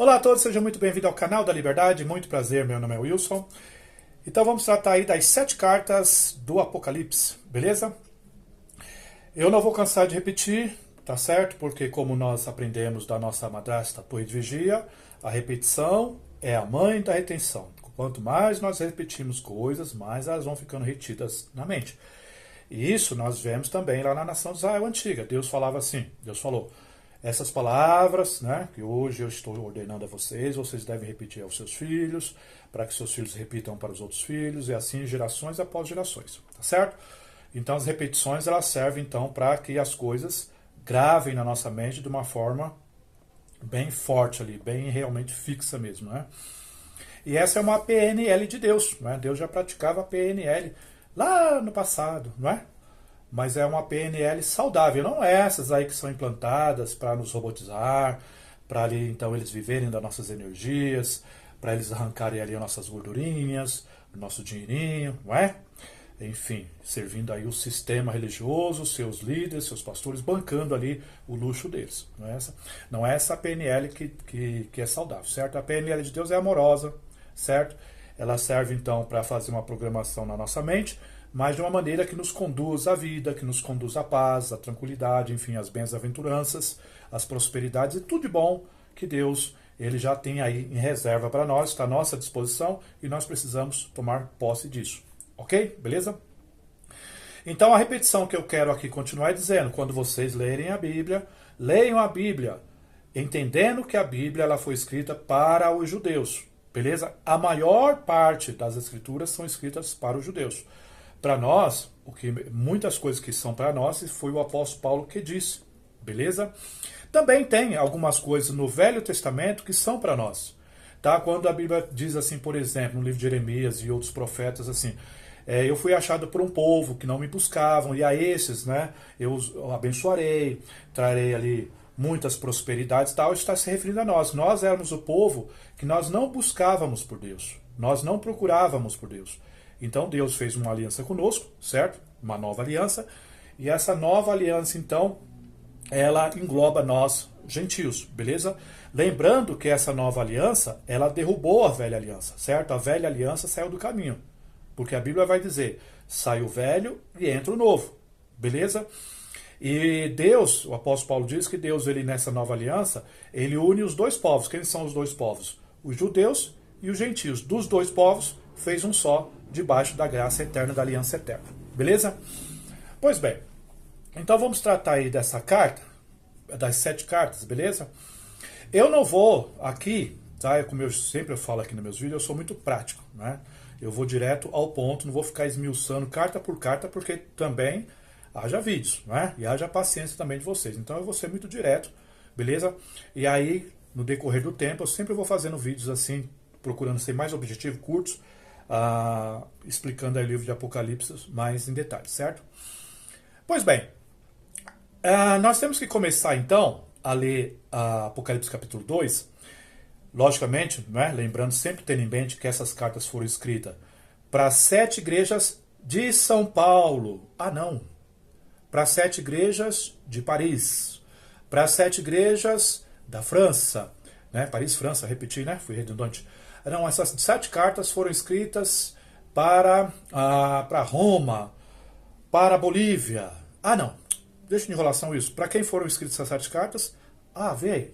Olá a todos, sejam muito bem-vindos ao canal da Liberdade, muito prazer, meu nome é Wilson. Então vamos tratar aí das 7 cartas do Apocalipse, beleza? Eu não vou cansar de repetir, tá certo? Porque como nós aprendemos da nossa madrasta Torre de Vigia, a repetição é a mãe da retenção. Quanto mais nós repetimos coisas, mais elas vão ficando retidas na mente. E isso nós vemos também lá na nação de Israel antiga. Deus falava assim, Deus falou: essas palavras, né, que hoje eu estou ordenando a vocês, vocês devem repetir aos seus filhos, para que seus filhos repitam para os outros filhos, e assim gerações após gerações, tá certo? Então as repetições elas servem então para que as coisas gravem na nossa mente de uma forma bem forte ali, bem realmente fixa mesmo, né? E essa é uma PNL de Deus, né? Deus já praticava a PNL lá no passado, não é? Mas é uma PNL saudável, não é essas aí que são implantadas para nos robotizar, para ali então eles viverem das nossas energias, para eles arrancarem ali as nossas gordurinhas, o nosso dinheirinho, não é? Enfim, servindo aí o sistema religioso, seus líderes, seus pastores, bancando ali o luxo deles. Não é essa a PNL que é saudável, certo? A PNL de Deus é amorosa, certo? Ela serve então para fazer uma programação na nossa mente, mas de uma maneira que nos conduz à vida, que nos conduz à paz, à tranquilidade, enfim, às bem-aventuranças, às prosperidades e tudo de bom que Deus ele já tem aí em reserva para nós, está à nossa disposição e nós precisamos tomar posse disso. Ok? Beleza? Então a repetição que eu quero aqui continuar é dizendo, quando vocês lerem a Bíblia, leiam a Bíblia, entendendo que a Bíblia ela foi escrita para os judeus. Beleza? A maior parte das escrituras são escritas para os judeus. Para nós, muitas coisas que são para nós, foi o apóstolo Paulo que disse, beleza? Também tem algumas coisas no Velho Testamento que são para nós, tá? Quando a Bíblia diz assim, por exemplo, no livro de Jeremias e outros profetas, assim, eu fui achado por um povo que não me buscavam, e a esses, né, eu os abençoarei, trarei ali muitas prosperidades, tal, está se referindo a nós. Nós éramos o povo que nós não buscávamos por Deus, nós não procurávamos por Deus. Então Deus fez uma aliança conosco, certo? Uma nova aliança. E essa nova aliança, então, ela engloba nós, gentios, beleza? Lembrando que essa nova aliança, ela derrubou a velha aliança, certo? A velha aliança saiu do caminho. Porque a Bíblia vai dizer, sai o velho e entra o novo, beleza? E Deus, o apóstolo Paulo diz que Deus, ele nessa nova aliança, ele une os dois povos. Quem são os dois povos? Os judeus e os gentios. Dos dois povos, fez um só, debaixo da graça eterna, da aliança eterna. Beleza? Pois bem, então vamos tratar aí dessa carta, das 7 cartas, beleza? Eu não vou aqui, tá? Como eu sempre falo aqui nos meus vídeos, eu sou muito prático, né? Eu vou direto ao ponto, não vou ficar esmiuçando carta por carta, porque também haja vídeos, né? E haja paciência também de vocês. Então eu vou ser muito direto, beleza? E aí, no decorrer do tempo, eu sempre vou fazendo vídeos assim, procurando ser mais objetivo, curtos, explicando aí o livro de Apocalipse mais em detalhes, certo? Pois bem, nós temos que começar então a ler Apocalipse capítulo 2, logicamente, né, lembrando sempre tendo em mente que essas cartas foram escritas para 7 igrejas de São Paulo, para 7 igrejas de Paris, para 7 igrejas da França, né, Paris, França, repeti, né, fui redundante. Não, essas 7 cartas foram escritas para Roma, para a Bolívia. Não, deixa de enrolação isso. Para quem foram escritas essas 7 cartas? Vê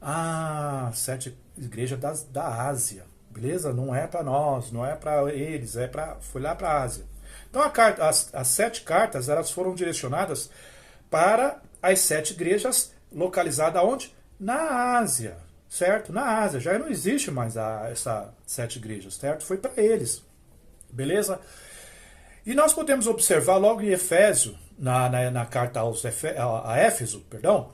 aí. 7 igrejas da Ásia, beleza? Não é para nós, não é para eles, foi lá para a Ásia. Então as 7 cartas elas foram direcionadas para as 7 igrejas localizadas onde? Na Ásia. Certo? Na Ásia. Já não existe mais essas 7 igrejas, certo? Foi para eles. Beleza? E nós podemos observar logo em Efésio, na carta a Éfeso, perdão,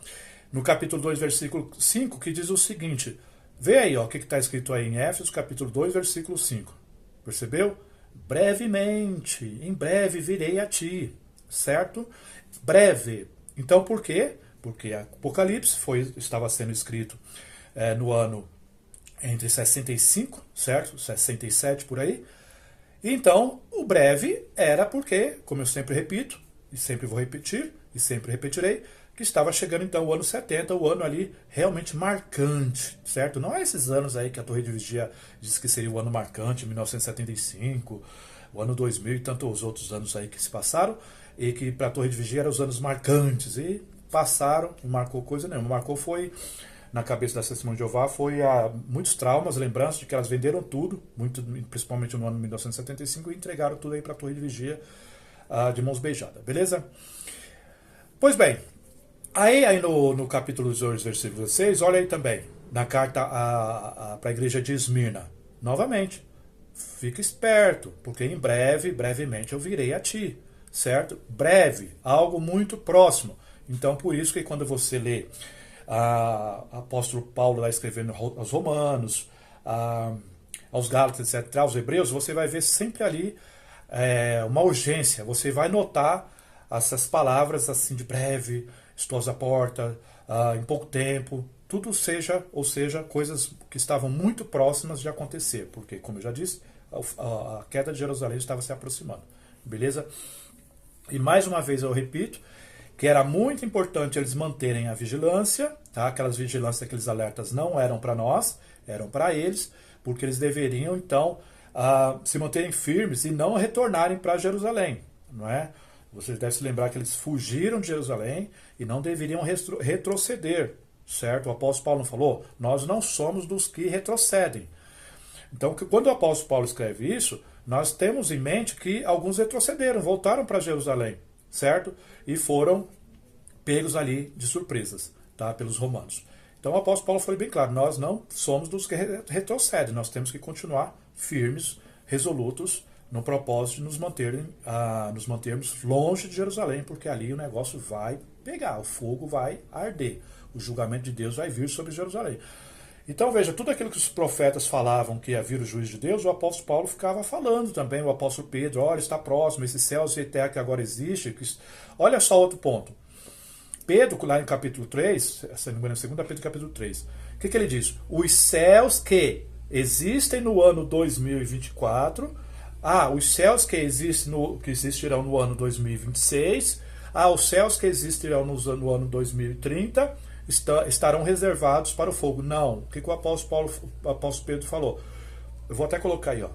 no capítulo 2, versículo 5, que diz o seguinte. Vê aí, ó, o que está escrito aí em Éfeso, capítulo 2, versículo 5. Percebeu? Brevemente, em breve virei a ti. Certo? Breve. Então por quê? Porque Apocalipse estava sendo escrito no ano entre 65, certo? 67 por aí. Então, o breve era porque, como eu sempre repito, e sempre vou repetir, e sempre repetirei, que estava chegando então o ano 70, o ano ali realmente marcante, certo? Não é esses anos aí que a Torre de Vigia diz que seria o ano marcante, 1975, o ano 2000 e tantos outros anos aí que se passaram, e que para a Torre de Vigia eram os anos marcantes, e passaram, não marcou coisa nenhuma, marcou foi, na cabeça da Testemunha de Jeová, foi muitos traumas, lembranças de que elas venderam tudo, muito, principalmente no ano de 1975, e entregaram tudo aí para a Torre de Vigia de mãos beijadas, beleza? Pois bem, aí no capítulo 2, versículo 6, olha aí também, na carta para a igreja de Esmirna, novamente, fica esperto, porque em breve, brevemente eu virei a ti, certo? Breve, algo muito próximo. Então, por isso que quando você lê apóstolo Paulo lá escrevendo aos Romanos, aos Gálatas, etc., aos Hebreus, você vai ver sempre ali uma urgência, você vai notar essas palavras assim de breve, estou à porta, em pouco tempo, tudo seja, ou seja, coisas que estavam muito próximas de acontecer, porque, como eu já disse, a queda de Jerusalém estava se aproximando, beleza? E mais uma vez eu repito, que era muito importante eles manterem a vigilância, tá? Aquelas vigilâncias, aqueles alertas não eram para nós, eram para eles, porque eles deveriam, então, se manterem firmes e não retornarem para Jerusalém, não é? Vocês devem se lembrar que eles fugiram de Jerusalém e não deveriam retroceder, certo? O apóstolo Paulo não falou? Nós não somos dos que retrocedem. Então, quando o apóstolo Paulo escreve isso, nós temos em mente que alguns retrocederam, voltaram para Jerusalém, certo? E foram pegos ali de surpresas, tá? Pelos romanos. Então o apóstolo Paulo foi bem claro, nós não somos dos que retrocedem, nós temos que continuar firmes, resolutos, no propósito de nos mantermos longe de Jerusalém, porque ali o negócio vai pegar, o fogo vai arder, o julgamento de Deus vai vir sobre Jerusalém. Então veja, tudo aquilo que os profetas falavam que ia vir o juízo de Deus, o apóstolo Paulo ficava falando também, o apóstolo Pedro, olha, está próximo, esse céu e terra que agora existe. Olha só outro ponto. Pedro, lá em capítulo 3, se não me engano, 2 Pedro capítulo 3, o que ele diz? Os céus que existem no ano 2024, os céus que existirão no ano 2026, os céus que existirão no ano 2030, estarão reservados para o fogo. Não. O que o apóstolo Pedro falou? Eu vou até colocar aí, ó.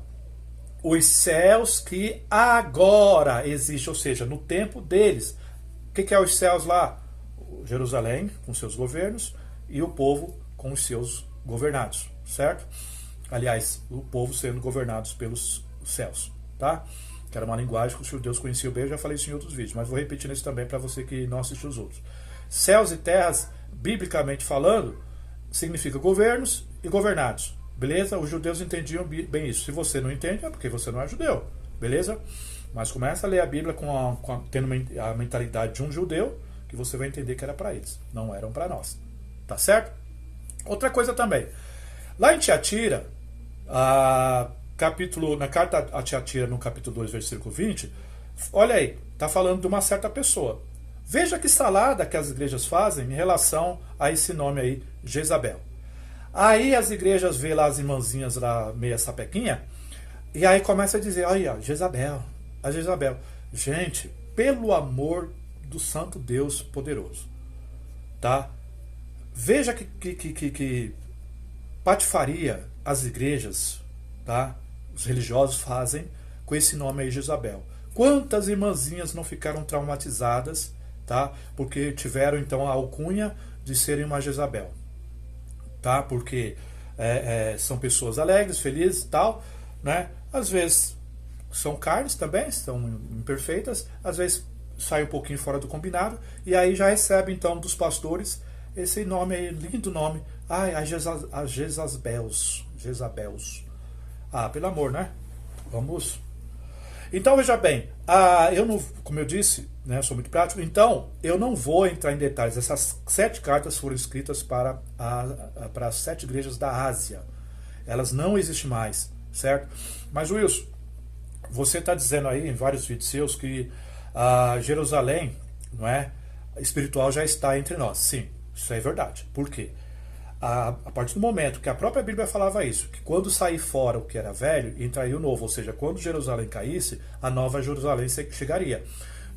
Os céus que agora existem, ou seja, no tempo deles. O que é os céus lá? Jerusalém, com seus governos, e o povo com os seus governados, certo? Aliás, o povo sendo governados pelos céus, tá? Que era uma linguagem que os judeus conheciam bem, eu já falei isso em outros vídeos, mas vou repetir isso também para você que não assistiu os outros. Céus e terras, biblicamente falando, significa governos e governados, beleza? Os judeus entendiam bem isso. Se você não entende, é porque você não é judeu, beleza? Mas começa a ler a Bíblia tendo a mentalidade de um judeu, que você vai entender que era para eles, não eram para nós, tá certo? Outra coisa também, lá em Tiatira, na carta a Tiatira, no capítulo 2, versículo 20, olha aí, está falando de uma certa pessoa. Veja que salada que as igrejas fazem em relação a esse nome aí, Jezabel. Aí as igrejas vê lá as irmãzinhas lá, meia sapequinha, e aí começa a dizer, olha, Jezabel, a Jezabel. Gente, pelo amor do santo Deus poderoso, tá? Veja que patifaria as igrejas, tá? Os religiosos fazem com esse nome aí, Jezabel. Quantas irmãzinhas não ficaram traumatizadas, tá? Porque tiveram então a alcunha de serem uma Jezabel, tá? Porque são pessoas alegres, felizes e tal, né? Às vezes são carnes também, são imperfeitas, às vezes sai um pouquinho fora do combinado, e aí já recebe então dos pastores esse nome aí, lindo nome, as Jezabels. Pelo amor, né? Vamos. Então veja bem, eu não, como eu disse, né, sou muito prático, então eu não vou entrar em detalhes. Essas 7 cartas foram escritas para as 7 igrejas da Ásia. Elas não existem mais, certo? Mas Wilson, você está dizendo aí em vários vídeos seus que Jerusalém, não é, espiritual já está entre nós. Sim, isso é verdade. Por quê? A partir do momento que a própria Bíblia falava isso, que quando sair fora o que era velho, entraria o novo, ou seja, quando Jerusalém caísse, a nova Jerusalém chegaria.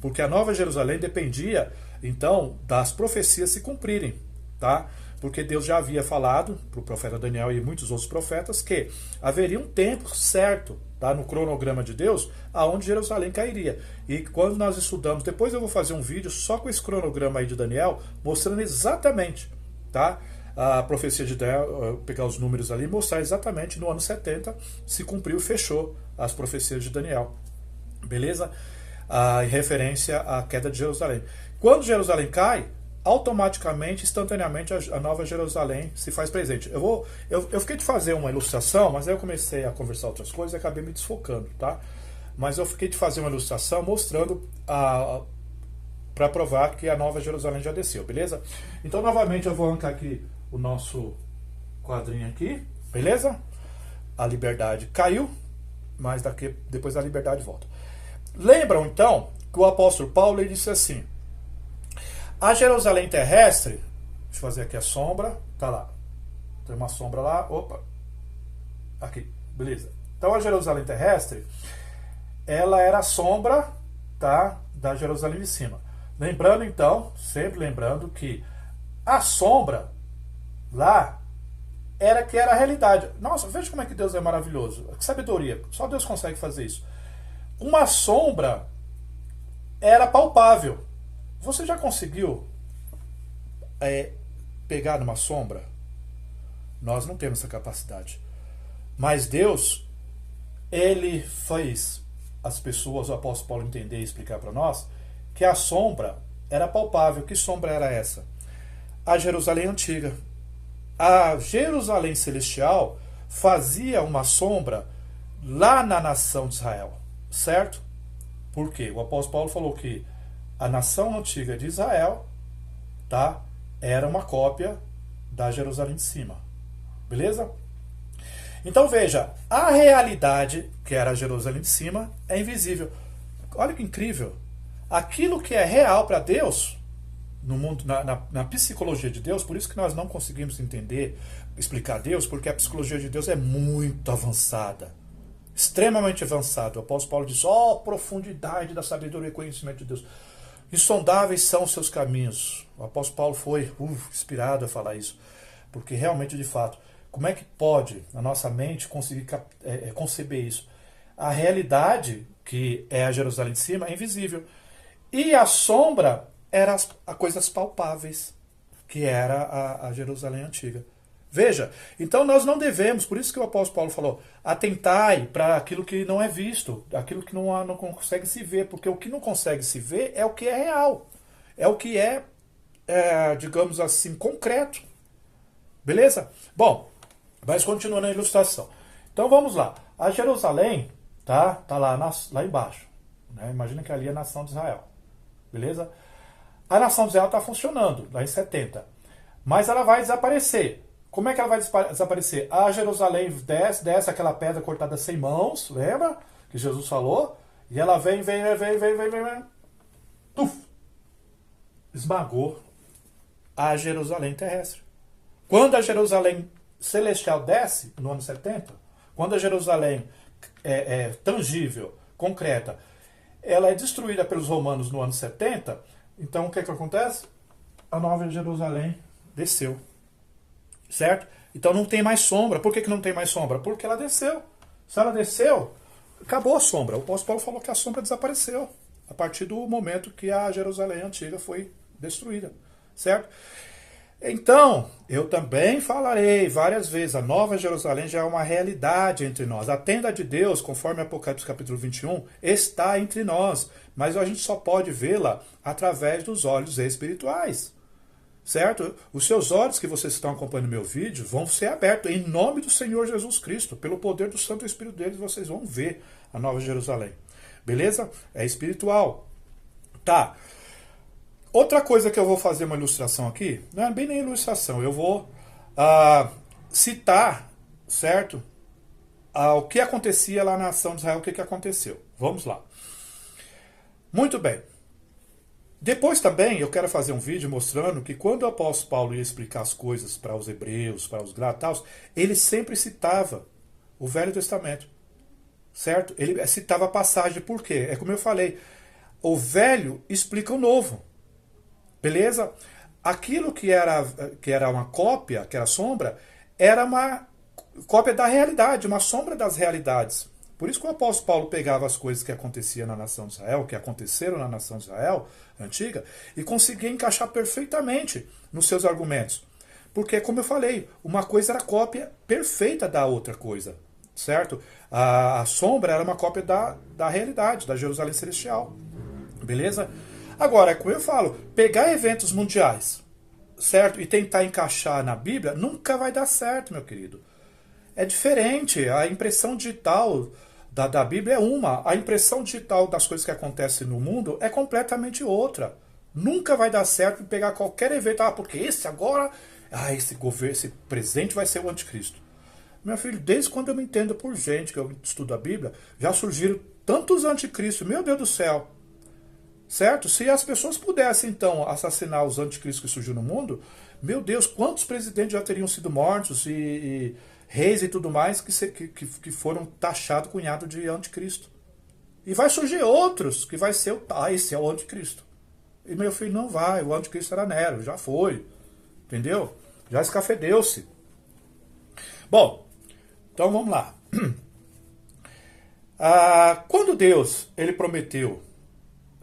Porque a Nova Jerusalém dependia, então, das profecias se cumprirem, tá? Porque Deus já havia falado para o profeta Daniel e muitos outros profetas que haveria um tempo certo, tá, no cronograma de Deus, aonde Jerusalém cairia. E quando nós estudamos, depois eu vou fazer um vídeo só com esse cronograma aí de Daniel, mostrando exatamente, tá, a profecia de Daniel, pegar os números ali e mostrar exatamente no ano 70 se cumpriu e fechou as profecias de Daniel. Beleza? Em referência à queda de Jerusalém. Quando Jerusalém cai, automaticamente, instantaneamente, a Nova Jerusalém se faz presente. Eu fiquei de fazer uma ilustração, mas aí eu comecei a conversar outras coisas e acabei me desfocando, tá? Mas eu fiquei de fazer uma ilustração mostrando para provar que a Nova Jerusalém já desceu, beleza? Então, novamente, eu vou arrancar aqui o nosso quadrinho aqui, beleza? A liberdade caiu, mas depois a liberdade volta. Lembram, então, que o apóstolo Paulo ele disse assim: a Jerusalém terrestre, deixa eu fazer aqui a sombra, tá lá, tem uma sombra lá, opa, aqui, beleza. Então a Jerusalém terrestre, ela era a sombra, tá, da Jerusalém de cima. Lembrando então, sempre lembrando que a sombra lá era que era a realidade. Nossa, veja como é que Deus é maravilhoso, que sabedoria, só Deus consegue fazer isso. Uma sombra era palpável. Você já conseguiu pegar numa sombra? Nós não temos essa capacidade. Mas Deus, Ele fez as pessoas, o apóstolo Paulo, entender e explicar para nós que a sombra era palpável. Que sombra era essa? A Jerusalém antiga. A Jerusalém celestial fazia uma sombra lá na nação de Israel. Certo? Por quê? O apóstolo Paulo falou que a nação antiga de Israel, tá, era uma cópia da Jerusalém de cima. Beleza? Então veja, a realidade, que era a Jerusalém de cima, é invisível. Olha que incrível. Aquilo que é real para Deus, no mundo, na psicologia de Deus, por isso que nós não conseguimos entender, explicar Deus, porque a psicologia de Deus é muito avançada. Extremamente avançada. O apóstolo Paulo diz: profundidade da sabedoria e conhecimento de Deus. Insondáveis são os seus caminhos. O apóstolo Paulo foi inspirado a falar isso. Porque realmente, de fato, como é que pode a nossa mente conseguir conceber isso? A realidade, que é a Jerusalém de cima, é invisível. E a sombra era as coisas palpáveis, que era a Jerusalém antiga. Veja, então nós não devemos, por isso que o apóstolo Paulo falou, atentai para aquilo que não é visto, aquilo que não consegue se ver, porque o que não consegue se ver é o que é real, é o que digamos assim, concreto. Beleza? Bom, mas continuando a ilustração. Então vamos lá. A Jerusalém tá lá embaixo. Né? Imagina que ali é a nação de Israel. Beleza? A nação de Israel está funcionando, lá em 70. Mas ela vai desaparecer. Como é que ela vai desaparecer? A Jerusalém desce aquela pedra cortada sem mãos, lembra? Que Jesus falou. E ela vem. Tuf! Esmagou a Jerusalém terrestre. Quando a Jerusalém celestial desce, no ano 70, quando a Jerusalém tangível, concreta, ela é destruída pelos romanos no ano 70, então o que acontece? A Nova Jerusalém desceu. Certo? Então não tem mais sombra. Por que não tem mais sombra? Porque ela desceu. Se ela desceu, acabou a sombra. O apóstolo Paulo falou que a sombra desapareceu a partir do momento que a Jerusalém antiga foi destruída. Certo? Então, eu também falarei várias vezes, a Nova Jerusalém já é uma realidade entre nós. A tenda de Deus, conforme Apocalipse capítulo 21, está entre nós. Mas a gente só pode vê-la através dos olhos espirituais. Certo? Os seus olhos que vocês estão acompanhando meu vídeo vão ser abertos em nome do Senhor Jesus Cristo. Pelo poder do Santo Espírito deles, vocês vão ver a Nova Jerusalém. Beleza? É espiritual. Tá. Outra coisa que eu vou fazer uma ilustração aqui, não é bem nem ilustração, eu vou citar, certo? O que acontecia lá na nação de Israel, o que aconteceu. Vamos lá. Muito bem. Depois também eu quero fazer um vídeo mostrando que quando o apóstolo Paulo ia explicar as coisas para os hebreus, para os gentios, ele sempre citava o Velho Testamento, certo? Ele citava a passagem, por quê? É como eu falei, O velho explica o novo. Beleza? Aquilo que era uma cópia, que era sombra, era uma cópia da realidade, uma sombra das realidades. Por isso que o apóstolo Paulo pegava as coisas que aconteciam na nação de Israel, que aconteceram na nação de Israel antiga, e conseguia encaixar perfeitamente nos seus argumentos. Porque, como eu falei, uma coisa era cópia perfeita da outra coisa, certo? A sombra era uma cópia da realidade, da Jerusalém Celestial. Beleza? Agora, como eu falo, pegar eventos mundiais, certo? E tentar encaixar na Bíblia, nunca vai dar certo, meu querido. É diferente. A impressão digital da Bíblia é uma. A impressão digital das coisas que acontecem no mundo é completamente outra. Nunca vai dar certo pegar qualquer evento. Ah, porque esse agora. Ah, esse governo, esse presidente vai ser o anticristo. Meu filho, desde quando eu me entendo por gente que eu estudo a Bíblia, já surgiram tantos anticristos. Meu Deus do céu. Certo? Se as pessoas pudessem, então, assassinar os anticristos que surgiram no mundo, meu Deus, quantos presidentes já teriam sido mortos e reis e tudo mais que foram taxados, cunhado de anticristo. E vai surgir outros que vai ser esse é o anticristo. E meu filho, não vai, o anticristo era Nero, já foi. Entendeu? Já escafedeu-se. Bom, então vamos lá. Quando Deus ele prometeu,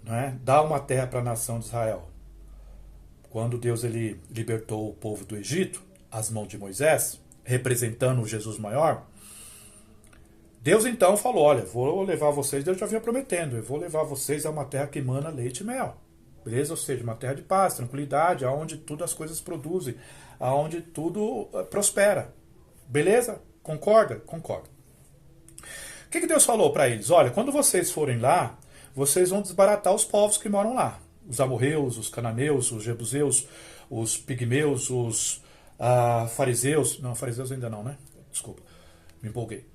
né, dar uma terra para a nação de Israel, quando Deus ele libertou o povo do Egito, às mãos de Moisés, representando o Jesus maior, Deus então falou, olha, vou levar vocês, Deus já vinha prometendo, eu vou levar vocês a uma terra que emana leite e mel. Beleza? Ou seja, uma terra de paz, tranquilidade, aonde tudo as coisas produzem, aonde tudo prospera. Beleza? Concorda? Concordo. O que Deus falou para eles? Olha, quando vocês forem lá, vocês vão desbaratar os povos que moram lá. Os amorreus, os cananeus, os jebuseus, os pigmeus, os fariseus. Não, fariseus ainda não, né? Desculpa, me empolguei.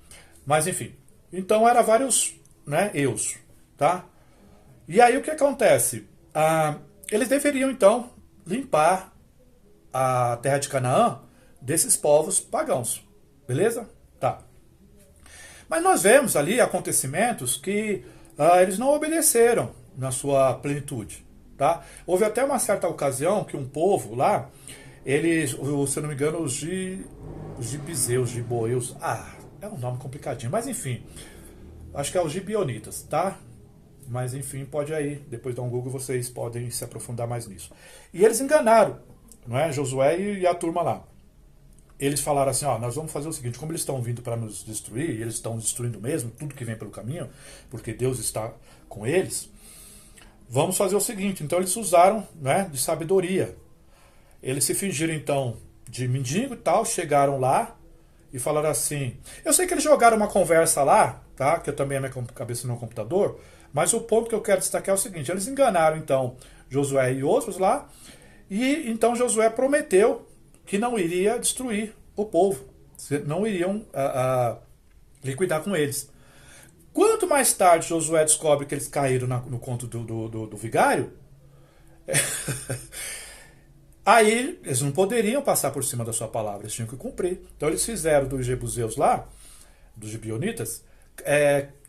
Mas enfim. Então era vários, né, eus, tá? E aí o que acontece? Eles deveriam então limpar a terra de Canaã desses povos pagãos. Beleza? Tá. Mas nós vemos ali acontecimentos que eles não obedeceram na sua plenitude. Tá? Houve até uma certa ocasião que um povo lá, eles, se eu não me engano, os gibiseus, giboeus, é um nome complicadinho, mas enfim, acho que é os gibionitas, tá? Mas enfim, pode aí, depois dar um Google, vocês podem se aprofundar mais nisso. E eles enganaram, não é? Josué e a turma lá. Eles falaram assim, ó, nós vamos fazer o seguinte, como eles estão vindo para nos destruir, e eles estão destruindo mesmo tudo que vem pelo caminho, porque Deus está com eles, vamos fazer o seguinte. Então eles usaram, né, de sabedoria. Eles se fingiram então de mendigo e tal, chegaram lá e falaram assim. Eu sei que eles jogaram uma conversa lá, tá? Que eu também é minha cabeça no computador, mas o ponto que eu quero destacar é o seguinte, eles enganaram então Josué e outros lá, e então Josué prometeu que não iria destruir o povo, não iriam liquidar com eles. Quanto mais tarde Josué descobre que eles caíram no conto do vigário, aí eles não poderiam passar por cima da sua palavra, eles tinham que cumprir. Então eles fizeram dos jebuseus lá, dos gibeonitas,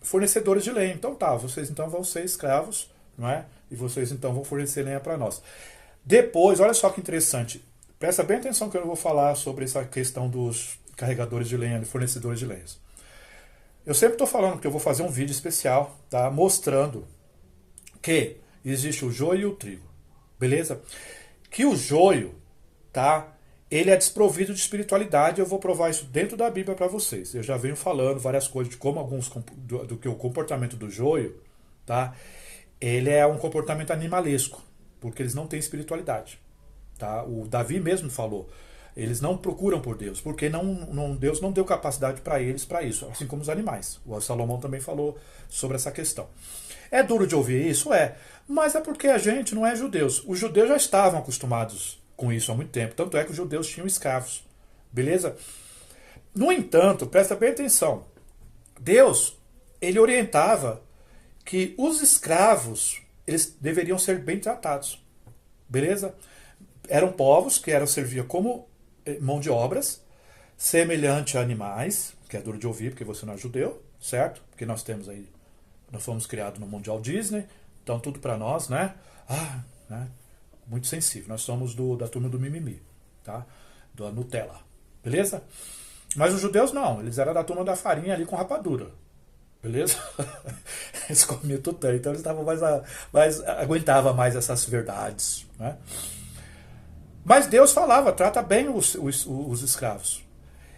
fornecedores de lenha. Então tá, vocês então vão ser escravos, não é? E vocês então vão fornecer lenha para nós. Depois, olha só que interessante, presta bem atenção que eu vou falar sobre essa questão dos carregadores de lenha, fornecedores de lenhas. Eu sempre estou falando que eu vou fazer um vídeo especial, tá, mostrando que existe o joio e o trigo, beleza? Que o joio, tá, ele é desprovido de espiritualidade. Eu vou provar isso dentro da Bíblia para vocês. Eu já venho falando várias coisas de como do que o comportamento do joio, tá, ele é um comportamento animalesco, porque eles não têm espiritualidade, tá? O Davi mesmo falou. Eles não procuram por Deus, porque Deus não deu capacidade para eles para isso, assim como os animais. O Salomão também falou sobre essa questão. É duro de ouvir isso? Mas é porque a gente não é judeus. Os judeus já estavam acostumados com isso há muito tempo, tanto é que os judeus tinham escravos. Beleza? No entanto, presta bem atenção, Deus, ele orientava que os escravos, eles deveriam ser bem tratados. Beleza? Eram povos que serviam como mão de obras, semelhante a animais, que é duro de ouvir porque você não é judeu, certo? Porque nós fomos criados no Mundial Disney, Então tudo para nós, né? Né? Muito sensível. Nós somos da turma do mimimi, tá? Da Nutella, beleza? Mas os judeus não, eles eram da turma da farinha ali com rapadura, beleza? Eles comiam tudo, então eles estavam aguentava mais essas verdades, né? Mas Deus falava, trata bem os escravos.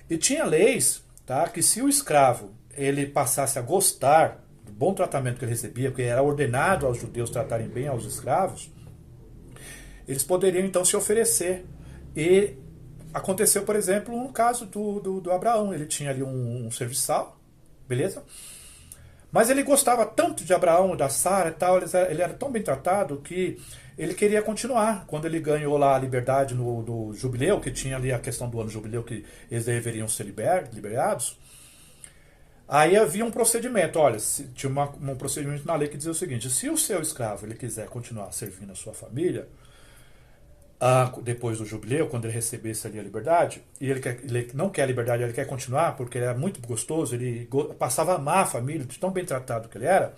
E tinha leis, tá, que se o escravo ele passasse a gostar do bom tratamento que ele recebia, porque era ordenado aos judeus tratarem bem aos escravos, eles poderiam então se oferecer. E aconteceu, por exemplo, no caso do Abraão. Ele tinha ali um serviçal, beleza? Mas ele gostava tanto de Abraão, da Sara e tal, ele era tão bem tratado que ele queria continuar. Quando ele ganhou lá a liberdade do jubileu, que tinha ali a questão do ano jubileu, que eles deveriam ser liberados, aí havia um procedimento. Olha, tinha um procedimento na lei que dizia o seguinte: se o seu escravo ele quiser continuar servindo a sua família, depois do jubileu, quando ele recebesse ali a liberdade, e ele não quer a liberdade, ele quer continuar, porque ele era muito gostoso, ele passava a amar a família, de tão bem tratado que ele era,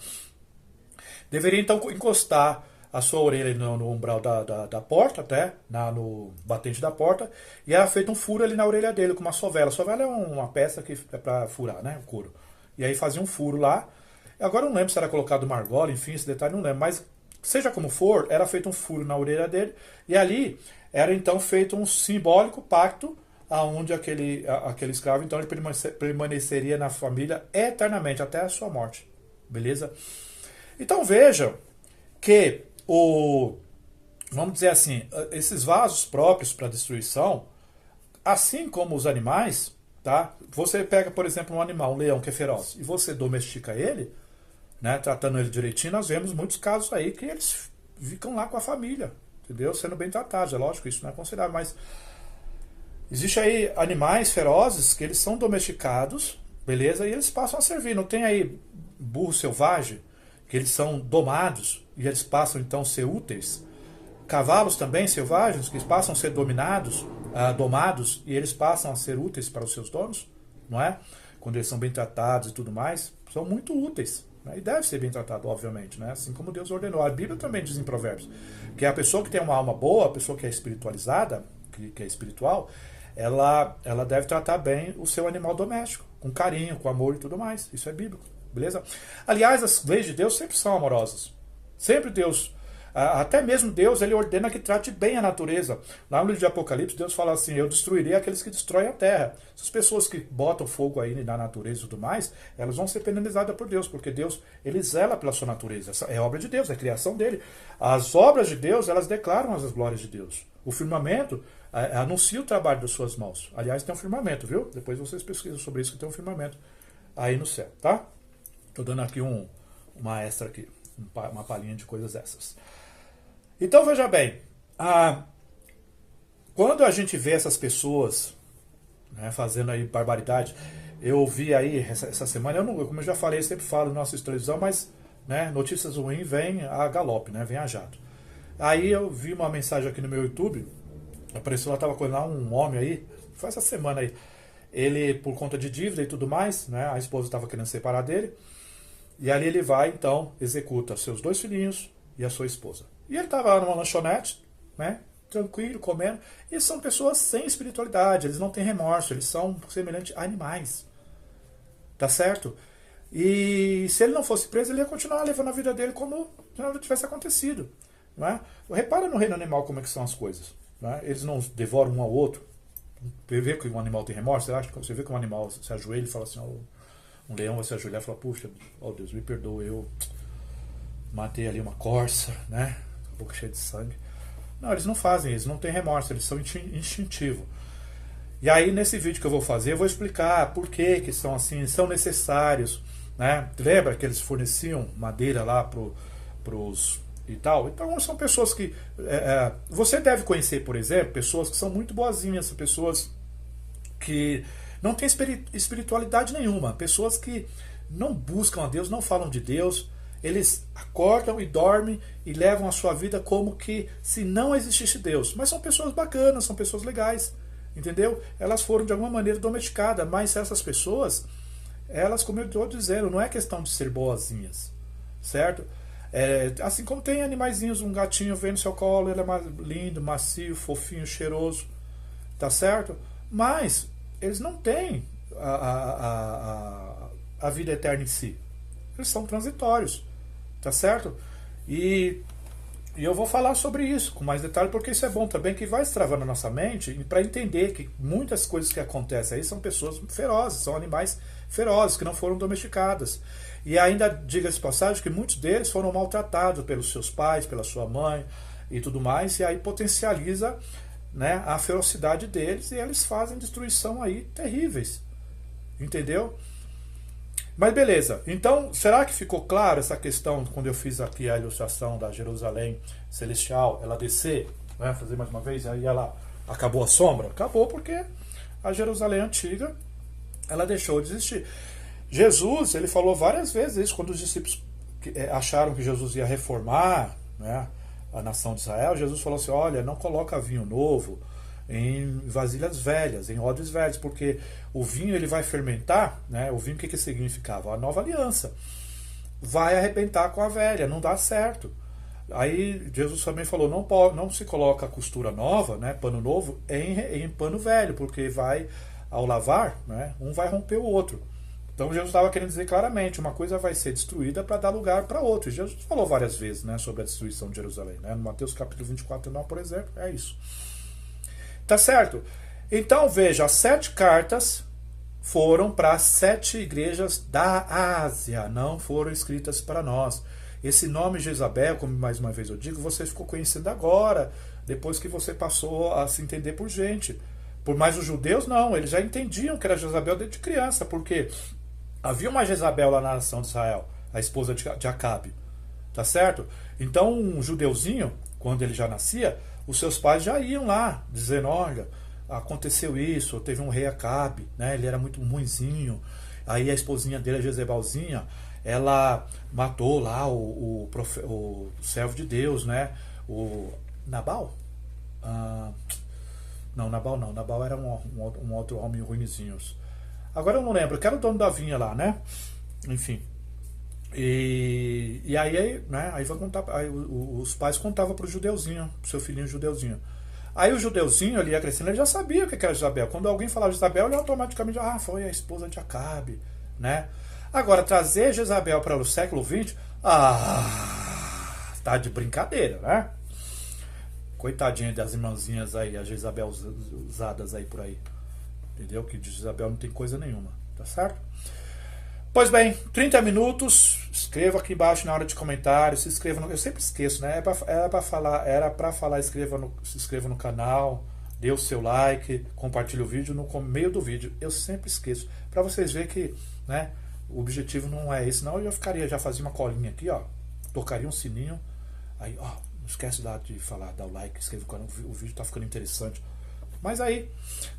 deveria então encostar a sua orelha no umbral da porta, até no batente da porta, e era feito um furo ali na orelha dele com uma sovela. A sovela é uma peça que é para furar, né, o couro. E aí fazia um furo lá. Agora eu não lembro se era colocado uma argola, enfim, esse detalhe não lembro, mas seja como for, era feito um furo na orelha dele, e ali era então feito um simbólico pacto aonde aquele escravo, então ele permaneceria na família eternamente, até a sua morte. Beleza? Então vejam que vamos dizer assim, esses vasos próprios para destruição, assim como os animais, tá? Você pega, por exemplo, um animal, um leão que é feroz, e você domestica ele, né, tratando ele direitinho, nós vemos muitos casos aí que eles ficam lá com a família, entendeu? Sendo bem tratados. É lógico, isso não é considerável, mas existe aí animais ferozes que eles são domesticados, beleza? E eles passam a servir. Não tem aí burro selvagem, que eles são domados e eles passam então a ser úteis. Cavalos também selvagens, que passam a ser domados e eles passam a ser úteis para os seus donos, não é? Quando eles são bem tratados e tudo mais, são muito úteis. E deve ser bem tratado, obviamente, né? Assim como Deus ordenou. A Bíblia também diz em Provérbios que a pessoa que tem uma alma boa, a pessoa que é espiritualizada, que é espiritual, ela deve tratar bem o seu animal doméstico, com carinho, com amor e tudo mais. Isso é bíblico, beleza? Aliás, as leis de Deus sempre são amorosas. Sempre Deus, até mesmo Deus, ele ordena que trate bem a natureza. Lá no livro de Apocalipse, Deus fala assim: eu destruirei aqueles que destroem a terra. Essas pessoas que botam fogo aí na natureza e tudo mais, elas vão ser penalizadas por Deus, porque Deus, ele zela pela sua natureza. Essa é obra de Deus, é criação dele. As obras de Deus, elas declaram as glórias de Deus. O firmamento anuncia o trabalho das suas mãos. Aliás, tem um firmamento, viu? Depois vocês pesquisam sobre isso, que tem um firmamento aí no céu, tá? Tô dando aqui uma extra aqui, uma palhinha de coisas essas. Então veja bem, quando a gente vê essas pessoas, né, fazendo aí barbaridade, eu vi aí essa semana, como eu já falei, eu sempre falo na nossa televisão, mas, né, notícias ruins vêm a galope, né, vem a jato. Aí eu vi uma mensagem aqui no meu YouTube, apareceu lá, estava com lá um homem aí, foi essa semana aí, ele por conta de dívida e tudo mais, né, a esposa estava querendo separar dele, e ali ele vai, então, executa seus 2 filhinhos e a sua esposa. E ele estava lá numa lanchonete, né, tranquilo, comendo. E são pessoas sem espiritualidade, eles não têm remorso, eles são semelhantes a animais. Tá certo? E se ele não fosse preso, ele ia continuar levando a vida dele como se nada tivesse acontecido. Não é? Repara no reino animal como é que são as coisas. Não é? Eles não devoram um ao outro. Você vê que um animal tem remorso? Você vê que um animal se ajoelha e fala assim: um leão vai se ajoelhar e fala: puxa, oh Deus, me perdoa, eu matei ali uma corça, né? Boca cheia de sangue. Não, eles não fazem isso, não têm remorso, eles são instintivos. E aí nesse vídeo que eu vou fazer, eu vou explicar por que são assim, são necessários, né? Lembra que eles forneciam madeira lá pros e tal? Então são pessoas que você deve conhecer, por exemplo, pessoas que são muito boazinhas, pessoas que não têm espiritualidade nenhuma, pessoas que não buscam a Deus, não falam de Deus. Eles acordam e dormem e levam a sua vida como que se não existisse Deus. Mas são pessoas bacanas, são pessoas legais, entendeu? Elas foram de alguma maneira domesticadas, mas essas pessoas, elas, como eu estou dizendo, não é questão de ser boazinhas, certo? Assim como tem animaizinhos, um gatinho vem no seu colo, ele é mais lindo, macio, fofinho, cheiroso, tá certo? Mas eles não têm a vida eterna em si. Eles são transitórios, tá certo? E eu vou falar sobre isso com mais detalhe, porque isso é bom também, que vai destravando a nossa mente para entender que muitas coisas que acontecem aí são pessoas ferozes, são animais ferozes, que não foram domesticadas. E ainda, diga-se de passagem, que muitos deles foram maltratados pelos seus pais, pela sua mãe e tudo mais, e aí potencializa, né, a ferocidade deles e eles fazem destruição aí terríveis. Entendeu? Mas beleza, então será que ficou claro essa questão quando eu fiz aqui a ilustração da Jerusalém Celestial, ela descer, né, fazer mais uma vez, aí ela acabou a sombra? Acabou porque a Jerusalém antiga, ela deixou de existir. Jesus, ele falou várias vezes isso, quando os discípulos acharam que Jesus ia reformar, né, a nação de Israel, Jesus falou assim, olha, não coloca vinho novo em vasilhas velhas, em odres velhos, porque o vinho ele vai fermentar, né? O vinho o que significava? A nova aliança. Vai arrebentar com a velha, não dá certo. Aí Jesus também falou, não se coloca costura nova, né, pano novo, em pano velho, porque vai, ao lavar, né, um vai romper o outro. Então Jesus estava querendo dizer claramente, uma coisa vai ser destruída para dar lugar para outra. E Jesus falou várias vezes, né, sobre a destruição de Jerusalém. Né? No Mateus capítulo 24, por exemplo, é isso. Tá certo? Então veja, as 7 cartas foram para as 7 igrejas da Ásia, não foram escritas para nós. Esse nome Jezabel, como mais uma vez eu digo, você ficou conhecendo agora, depois que você passou a se entender por gente. Por mais os judeus, não, eles já entendiam que era Jezabel desde criança, porque havia uma Jezabel lá na nação de Israel, a esposa de Acabe. Tá certo? Então um judeuzinho, quando ele já nascia, os seus pais já iam lá, dizendo, olha, aconteceu isso, teve um rei Acabe, né? Ele era muito ruinzinho, aí a esposinha dele, a Jezebelzinha, ela matou lá o servo de Deus, né? O Nabal? Não, Nabal não, Nabal era um outro homem ruinzinho. Agora eu não lembro, que era o dono da vinha lá, né? Enfim. E aí, né, aí vai contar, aí os pais contavam pro judeuzinho, pro seu filhinho judeuzinho. Aí o judeuzinho, ele ia crescendo, ele já sabia o que era Jezabel. Quando alguém falava de Jezabel, ele automaticamente, foi a esposa de Acabe, né? Agora, trazer Jezabel para o século XX, tá de brincadeira, né? Coitadinha das irmãzinhas aí, as Jezabel usadas aí por aí. Entendeu? Que de Jezabel não tem coisa nenhuma, tá certo? Pois bem, 30 minutos, escreva aqui embaixo na hora de comentário, se inscreva no... Eu sempre esqueço, né? Era para falar, se inscreva no canal, dê o seu like, compartilhe o vídeo no meio do vídeo. Eu sempre esqueço, para vocês verem que, né, o objetivo não é esse, não. Eu já fazia uma colinha aqui, ó, tocaria um sininho, aí, ó, não esquece de falar, dar o like, inscreva no canal, o vídeo tá ficando interessante. Mas aí,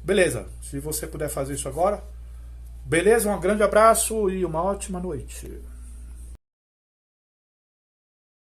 beleza, se você puder fazer isso agora, beleza, um grande abraço e uma ótima noite.